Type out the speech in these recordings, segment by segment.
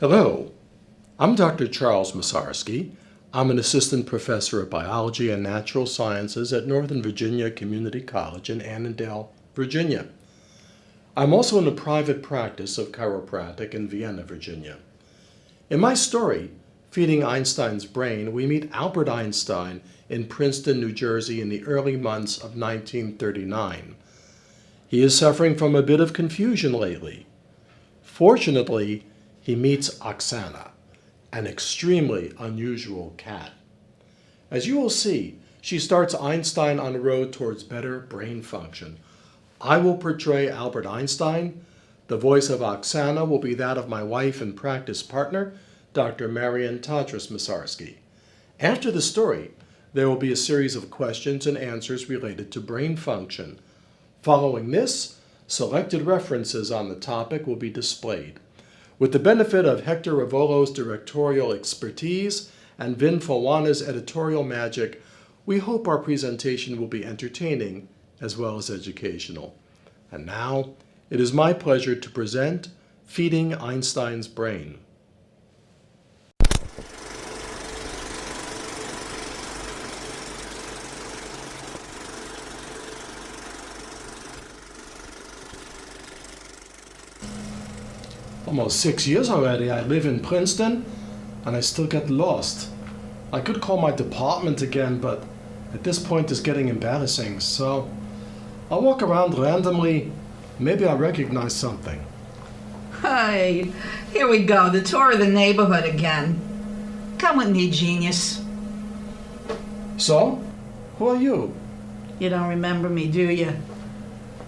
Hello, I'm Dr. Charles Masarski. I'm an assistant professor of biology and natural sciences at Northern Virginia Community College in Annandale, Virginia. I'm also in a private practice of chiropractic in Vienna, Virginia. In my story, Feeding Einstein's Brain, we meet Albert Einstein in Princeton, New Jersey in the early months of 1939. He is suffering from a bit of confusion lately. Fortunately, he meets Oksana, an extremely unusual cat. As you will see, she starts Einstein on a road towards better brain function. I will portray Albert Einstein. The voice of Oksana will be that of my wife and practice partner, Dr. Marian Tadras Masarski. After the story, there will be a series of questions and answers related to brain function. Following this, selected references on the topic will be displayed. With the benefit of Hector Ravolo's directorial expertise and Vin Fulwana's editorial magic, we hope our presentation will be entertaining as well as educational. And now, it is my pleasure to present Feeding Einstein's Brain. Almost 6 years already. I live in Princeton, and I still get lost. I could call my department again, but at this point it's getting embarrassing, so I'll walk around randomly. Maybe I'll recognize something. Hey, here we go, the tour of the neighborhood again. Come with me, genius. So, who are you? You don't remember me, do you?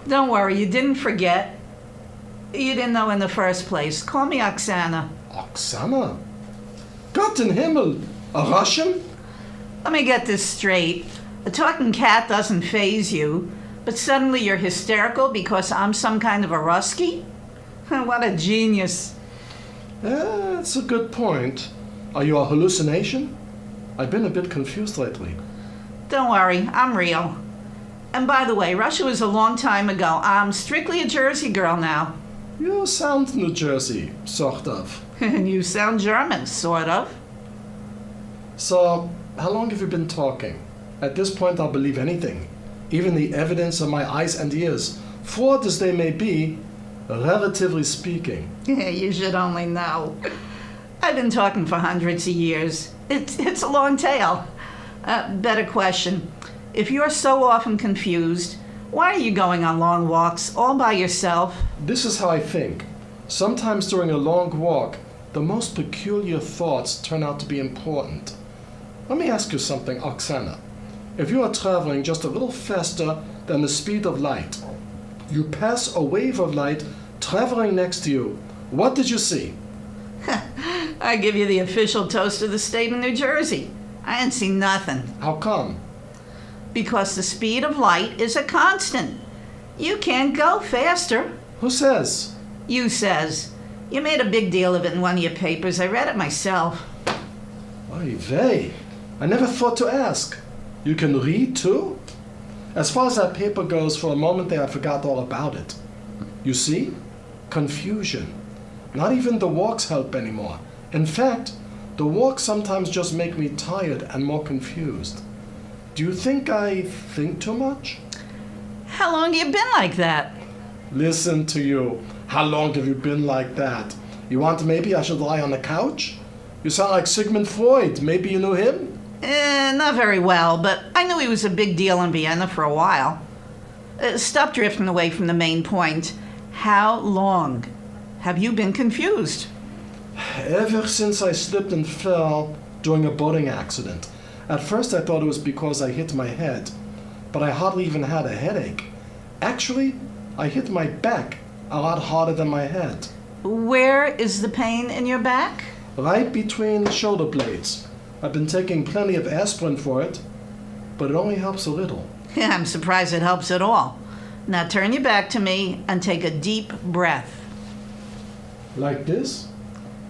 Don't worry, you didn't forget. You didn't know in the first place. Call me Oksana. Oksana? Gott in Himmel! A Russian? Let me get this straight. A talking cat doesn't faze you, but suddenly you're hysterical because I'm some kind of a Rusky? What a genius. That's a good point. Are you a hallucination? I've been a bit confused lately. Don't worry, I'm real. And by the way, Russia was a long time ago. I'm strictly a Jersey girl now. You sound New Jersey, sort of. And you sound German, sort of. So, how long have you been talking? At this point, I'll believe anything, even the evidence of my eyes and ears, flawed as they may be, relatively speaking. You should only know. I've been talking for hundreds of years. It's a long tale. Better question. If you're so often confused, why are you going on long walks all by yourself? This is how I think. Sometimes during a long walk, the most peculiar thoughts turn out to be important. Let me ask you something, Oksana. If you are traveling just a little faster than the speed of light, you pass a wave of light traveling next to you. What did you see? I give you the official toast of the state of New Jersey. I didn't see nothing. How come? Because the speed of light is a constant. You can't go faster. Who says? You says. You made a big deal of it in one of your papers. I read it myself. Oy vey. I never thought to ask. You can read too? As far as that paper goes, for a moment there I forgot all about it. You see? Confusion. Not even the walks help anymore. In fact, the walks sometimes just make me tired and more confused. Do you think I think too much? How long have you been like that? Listen to you. How long have you been like that? You want maybe I should lie on the couch? You sound like Sigmund Freud. Maybe you knew him? Not very well, but I knew he was a big deal in Vienna for a while. Stop drifting away from the main point. How long have you been confused? Ever since I slipped and fell during a boating accident. At first I thought it was because I hit my head, but I hardly even had a headache. Actually, I hit my back a lot harder than my head. Where is the pain in your back? Right between the shoulder blades. I've been taking plenty of aspirin for it, but it only helps a little. Yeah, I'm surprised it helps at all. Now turn your back to me and take a deep breath. Like this?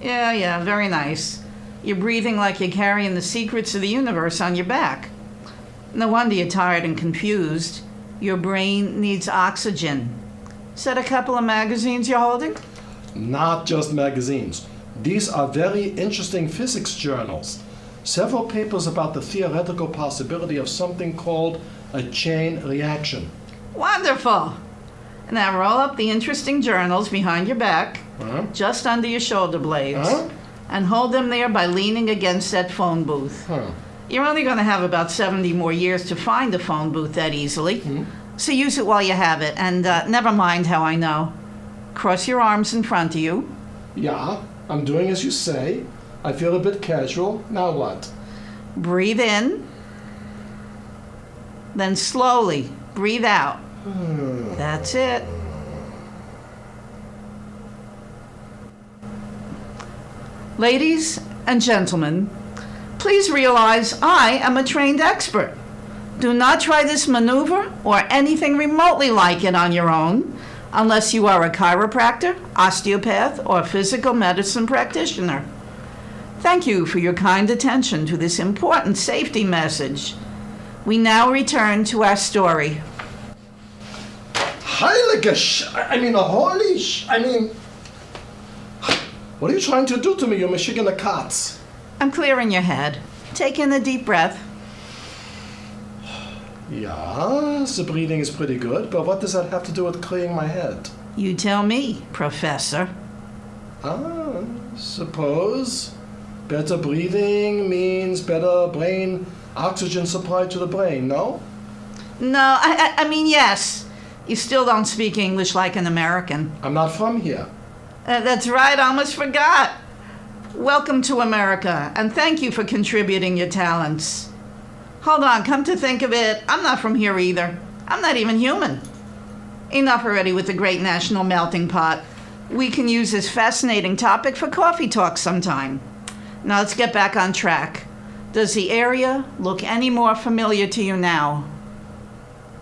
Yeah, very nice. You're breathing like you're carrying the secrets of the universe on your back. No wonder you're tired and confused. Your brain needs oxygen. Is that a couple of magazines you're holding? Not just magazines. These are very interesting physics journals. Several papers about the theoretical possibility of something called a chain reaction. Wonderful. Now roll up the interesting journals behind your back, just under your shoulder blades, and hold them there by leaning against that phone booth. You're only going to have about 70 more years to find a phone booth that easily, so use it while you have it, and never mind how I know. Cross your arms in front of you. Yeah, I'm doing as you say. I feel a bit casual. Now what? Breathe in. Then slowly breathe out. That's it. Ladies and gentlemen, please realize I am a trained expert. Do not try this maneuver or anything remotely like it on your own unless you are a chiropractor, osteopath, or physical medicine practitioner. Thank you for your kind attention to this important safety message. We now return to our story. Heilige what are you trying to do to me, you Michigan Katz? I'm clearing your head. Take in a deep breath. Yeah, the breathing is pretty good, but what does that have to do with clearing my head? You tell me, Professor. Suppose better breathing means better brain oxygen supply to the brain, no? No, I mean, yes. You still don't speak English like an American. I'm not from here. That's right, I almost forgot. Welcome to America, and thank you for contributing your talents. Hold on, come to think of it, I'm not from here either. I'm not even human. Enough already with the great national melting pot. We can use this fascinating topic for coffee talk sometime. Now let's get back on track. Does the area look any more familiar to you now?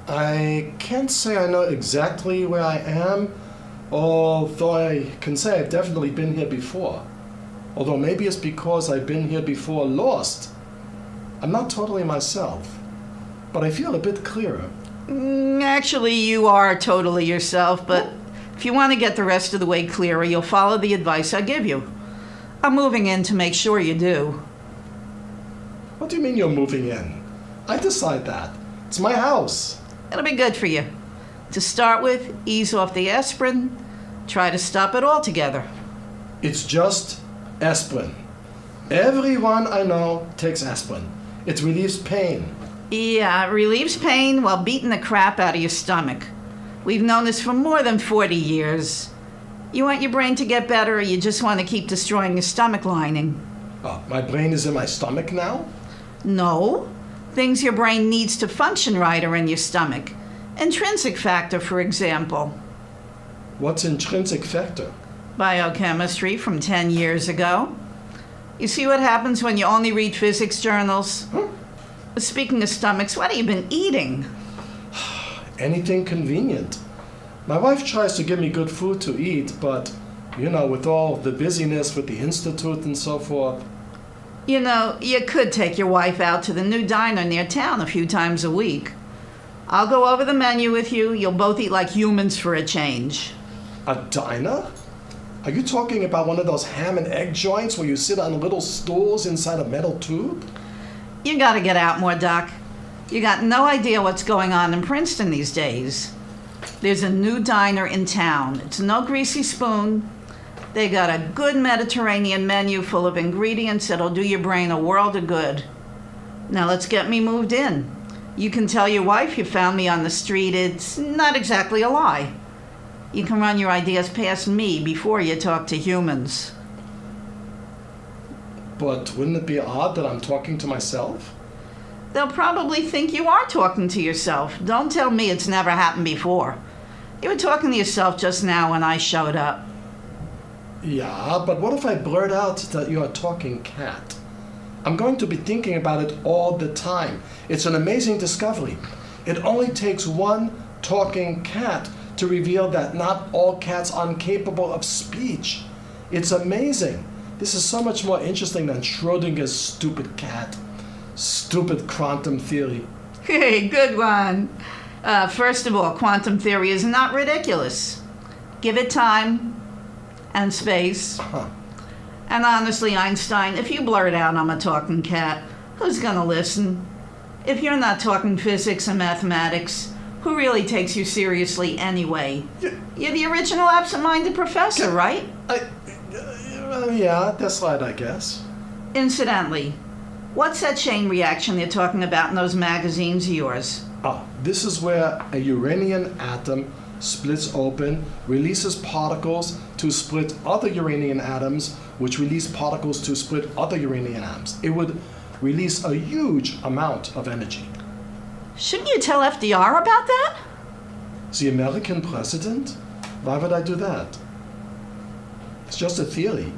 I can't say I know exactly where I am, although I can say I've definitely been here before. Although maybe it's because I've been here before lost. I'm not totally myself, but I feel a bit clearer. Actually, you are totally yourself, but if you want to get the rest of the way clearer, you'll follow the advice I give you. I'm moving in to make sure you do. What do you mean you're moving in? I decide that. It's my house. It'll be good for you. To start with, ease off the aspirin. Try to stop it altogether. It's just aspirin. Everyone I know takes aspirin. It relieves pain. Yeah, it relieves pain while beating the crap out of your stomach. We've known this for more than 40 years. You want your brain to get better, or you just want to keep destroying your stomach lining? Oh, my brain is in my stomach now? No. Things your brain needs to function right are in your stomach. Intrinsic factor, for example. What's intrinsic factor? Biochemistry from 10 years ago. You see what happens when you only read physics journals? Speaking of stomachs, what have you been eating? Anything convenient. My wife tries to give me good food to eat, but, with all the busyness with the institute and so forth. You could take your wife out to the new diner near town a few times a week. I'll go over the menu with you. You'll both eat like humans for a change. A diner? Are you talking about one of those ham and egg joints where you sit on little stools inside a metal tube? You gotta get out more, Doc. You got no idea what's going on in Princeton these days. There's a new diner in town. It's no greasy spoon. They got a good Mediterranean menu full of ingredients that'll do your brain a world of good. Now let's get me moved in. You can tell your wife you found me on the street. It's not exactly a lie. You can run your ideas past me before you talk to humans. But wouldn't it be odd that I'm talking to myself? They'll probably think you are talking to yourself. Don't tell me it's never happened before. You were talking to yourself just now when I showed up. Yeah, but what if I blurt out that you're a talking cat? I'm going to be thinking about it all the time. It's an amazing discovery. It only takes one talking cat to reveal that not all cats are incapable of speech. It's amazing. This is so much more interesting than Schrodinger's stupid cat. Stupid quantum theory. Hey, good one. First of all, quantum theory is not ridiculous. Give it time and space. And honestly, Einstein, if you blurt out I'm a talking cat, who's gonna listen? If you're not talking physics and mathematics, who really takes you seriously anyway? You're the original absent-minded professor, right? Yeah, that's right, I guess. Incidentally, what's that chain reaction they're talking about in those magazines of yours? This is where a uranium atom splits open, releases particles to split other uranium atoms, which release particles to split other uranium atoms. It would release a huge amount of energy. Shouldn't you tell FDR about that? The American president? Why would I do that? It's just a theory.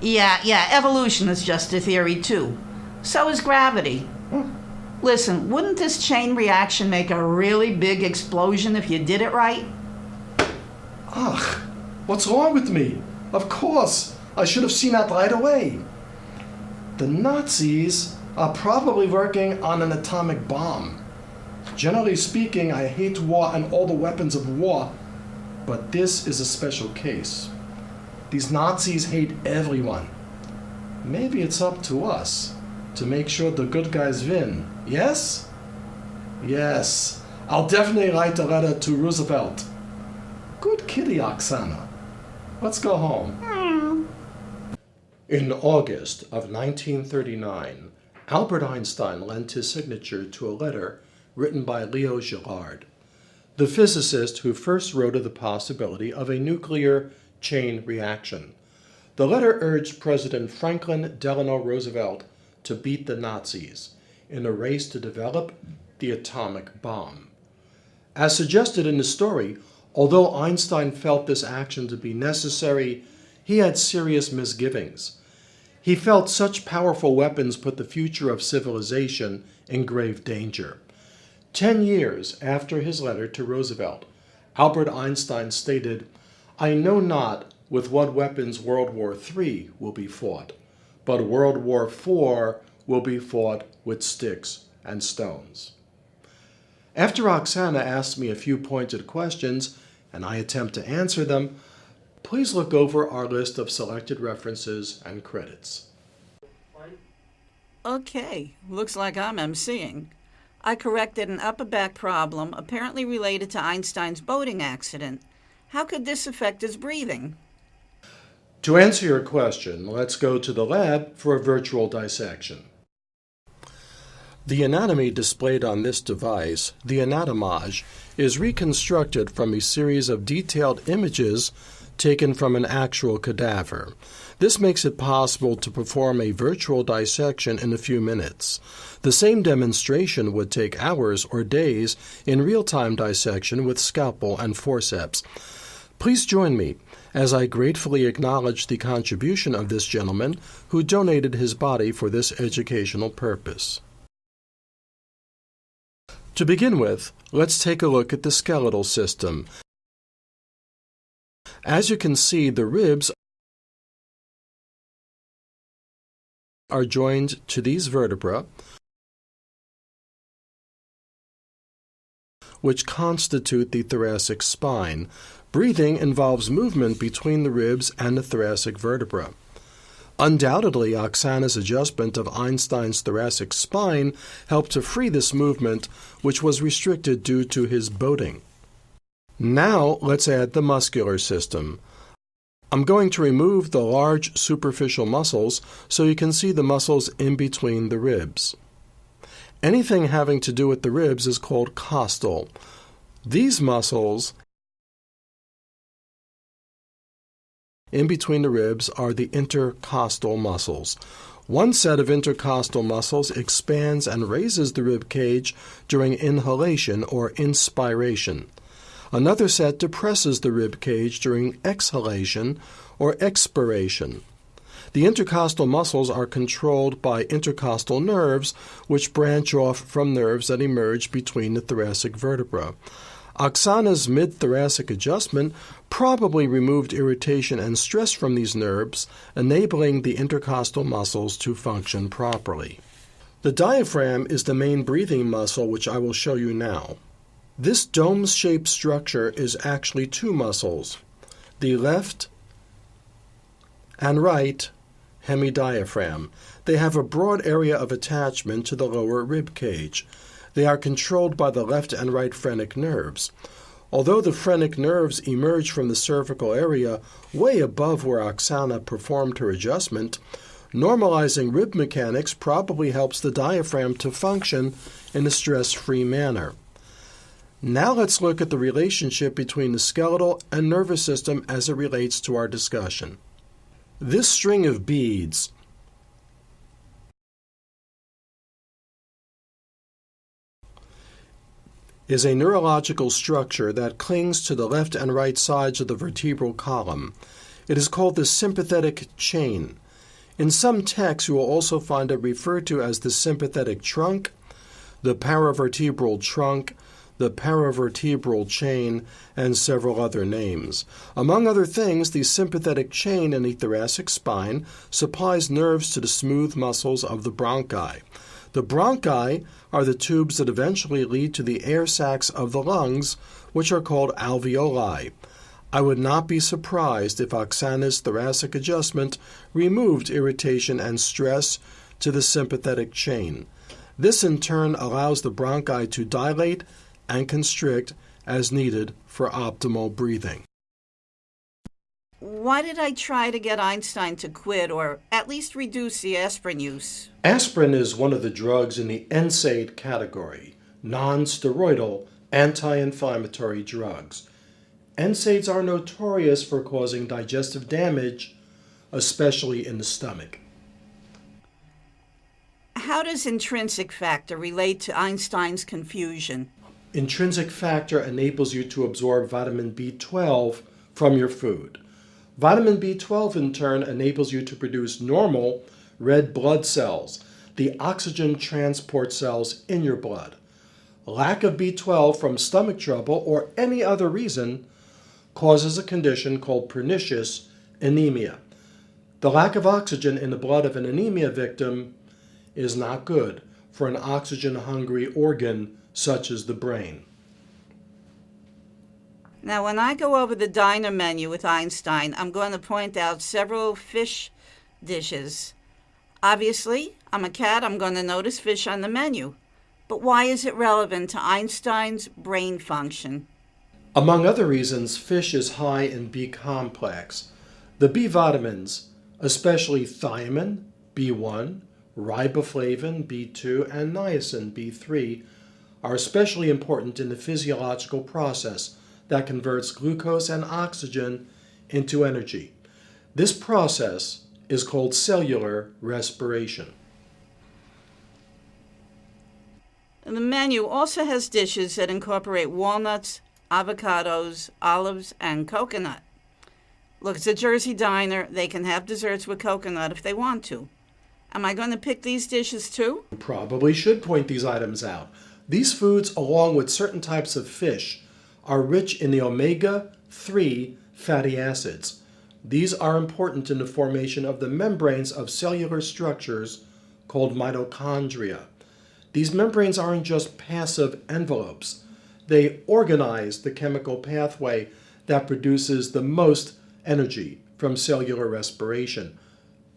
Yeah, evolution is just a theory too. So is gravity. Listen, wouldn't this chain reaction make a really big explosion if you did it right? Ugh, what's wrong with me? Of course, I should have seen that right away. The Nazis are probably working on an atomic bomb. Generally speaking, I hate war and all the weapons of war, but this is a special case. These Nazis hate everyone. Maybe it's up to us to make sure the good guys win. Yes? Yes. I'll definitely write a letter to Roosevelt. Good kitty, Oksana. Let's go home. In August of 1939, Albert Einstein lent his signature to a letter written by Leo Szilard, the physicist who first wrote of the possibility of a nuclear chain reaction. The letter urged President Franklin Delano Roosevelt to beat the Nazis in a race to develop the atomic bomb. As suggested in the story, although Einstein felt this action to be necessary, he had serious misgivings. He felt such powerful weapons put the future of civilization in grave danger. 10 years after his letter to Roosevelt, Albert Einstein stated, "I know not with what weapons World War III will be fought, but World War IV will be fought with sticks and stones." After Oksana asked me a few pointed questions, and I attempt to answer them, please look over our list of selected references and credits. Okay, looks like I'm emceeing. I corrected an upper back problem apparently related to Einstein's boating accident. How could this affect his breathing? To answer your question, let's go to the lab for a virtual dissection. The anatomy displayed on this device, the anatomage, is reconstructed from a series of detailed images taken from an actual cadaver. This makes it possible to perform a virtual dissection in a few minutes. The same demonstration would take hours or days in real-time dissection with scalpel and forceps. Please join me as I gratefully acknowledge the contribution of this gentleman who donated his body for this educational purpose. To begin with, let's take a look at the skeletal system. As you can see, the ribs are joined to these vertebrae, which constitute the thoracic spine. Breathing involves movement between the ribs and the thoracic vertebra. Undoubtedly, Oksana's adjustment of Einstein's thoracic spine helped to free this movement, which was restricted due to his boating. Now, let's add the muscular system. I'm going to remove the large superficial muscles so you can see the muscles in between the ribs. Anything having to do with the ribs is called costal. These muscles in between the ribs are the intercostal muscles. One set of intercostal muscles expands and raises the rib cage during inhalation or inspiration. Another set depresses the rib cage during exhalation or expiration. The intercostal muscles are controlled by intercostal nerves, which branch off from nerves that emerge between the thoracic vertebra. Oksana's mid-thoracic adjustment probably removed irritation and stress from these nerves, enabling the intercostal muscles to function properly. The diaphragm is the main breathing muscle, which I will show you now. This dome-shaped structure is actually two muscles, the left and right hemidiaphragm. They have a broad area of attachment to the lower rib cage. They are controlled by the left and right phrenic nerves. Although the phrenic nerves emerge from the cervical area way above where Oksana performed her adjustment, normalizing rib mechanics probably helps the diaphragm to function in a stress-free manner. Now let's look at the relationship between the skeletal and nervous system as it relates to our discussion. This string of beads is a neurological structure that clings to the left and right sides of the vertebral column. It is called the sympathetic chain. In some texts, you will also find it referred to as the sympathetic trunk, the paravertebral trunk, the paravertebral chain, and several other names. Among other things, the sympathetic chain in the thoracic spine supplies nerves to the smooth muscles of the bronchi. The bronchi are the tubes that eventually lead to the air sacs of the lungs, which are called alveoli. I would not be surprised if Oksana's thoracic adjustment removed irritation and stress to the sympathetic chain. This in turn allows the bronchi to dilate and constrict as needed for optimal breathing. Why did I try to get Einstein to quit or at least reduce the aspirin use? Aspirin is one of the drugs in the NSAID category, non-steroidal anti-inflammatory drugs. NSAIDs are notorious for causing digestive damage, especially in the stomach. How does intrinsic factor relate to Einstein's confusion? Intrinsic factor enables you to absorb vitamin B12 from your food. Vitamin B12 in turn enables you to produce normal red blood cells, the oxygen transport cells in your blood. Lack of B12 from stomach trouble or any other reason causes a condition called pernicious anemia. The lack of oxygen in the blood of an anemia victim is not good for an oxygen-hungry organ such as the brain. Now, when I go over the diner menu with Einstein, I'm going to point out several fish dishes. Obviously, I'm a cat, I'm going to notice fish on the menu. But why is it relevant to Einstein's brain function? Among other reasons, fish is high in B complex. The B vitamins, especially thiamine, B1, riboflavin, B2, and niacin, B3, are especially important in the physiological process that converts glucose and oxygen into energy. This process is called cellular respiration. The menu also has dishes that incorporate walnuts, avocados, olives, and coconut. Look, it's a Jersey diner. They can have desserts with coconut if they want to. Am I going to pick these dishes too? You probably should point these items out. These foods, along with certain types of fish, are rich in the omega-3 fatty acids. These are important in the formation of the membranes of cellular structures called mitochondria. These membranes aren't just passive envelopes. They organize the chemical pathway that produces the most energy from cellular respiration.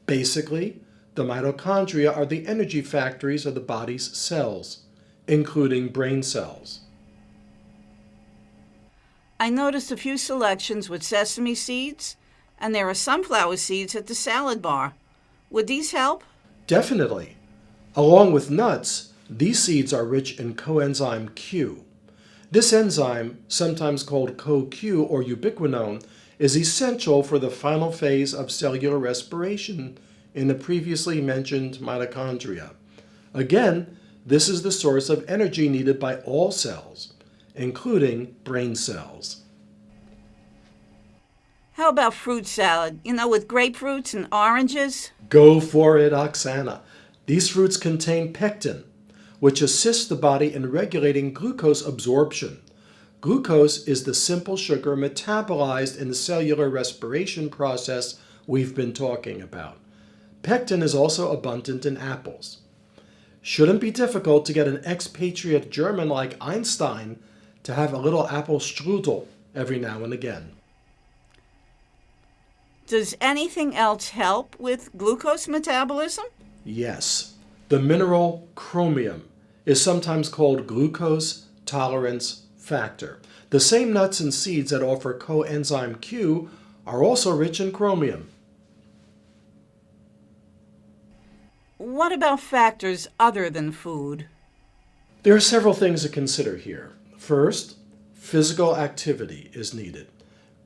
Basically, the mitochondria are the energy factories of the body's cells, including brain cells. I noticed a few selections with sesame seeds, and there are sunflower seeds at the salad bar. Would these help? Definitely. Along with nuts, these seeds are rich in coenzyme Q. This enzyme, sometimes called CoQ or ubiquinone, is essential for the final phase of cellular respiration in the previously mentioned mitochondria. Again, this is the source of energy needed by all cells, including brain cells. How about fruit salad? With grapefruits and oranges? Go for it, Oksana. These fruits contain pectin, which assists the body in regulating glucose absorption. Glucose is the simple sugar metabolized in the cellular respiration process we've been talking about. Pectin is also abundant in apples. Shouldn't be difficult to get an expatriate German like Einstein to have a little apple strudel every now and again. Does anything else help with glucose metabolism? Yes, the mineral chromium is sometimes called glucose tolerance factor. The same nuts and seeds that offer coenzyme Q are also rich in chromium. What about factors other than food? There are several things to consider here. First, physical activity is needed.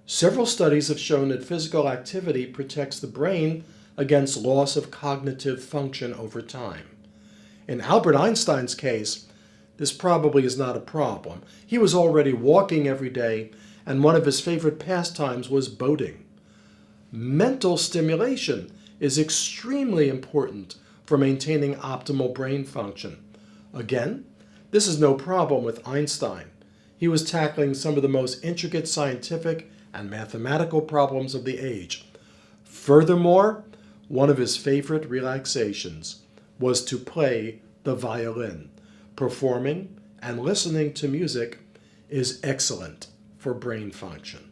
Several studies have shown that physical activity protects the brain against loss of cognitive function over time. In Albert Einstein's case, this probably is not a problem. He was already walking every day, and one of his favorite pastimes was boating. Mental stimulation is extremely important for maintaining optimal brain function. Again, this is no problem with Einstein. He was tackling some of the most intricate scientific and mathematical problems of the age. Furthermore, one of his favorite relaxations was to play the violin. Performing and listening to music is excellent for brain function.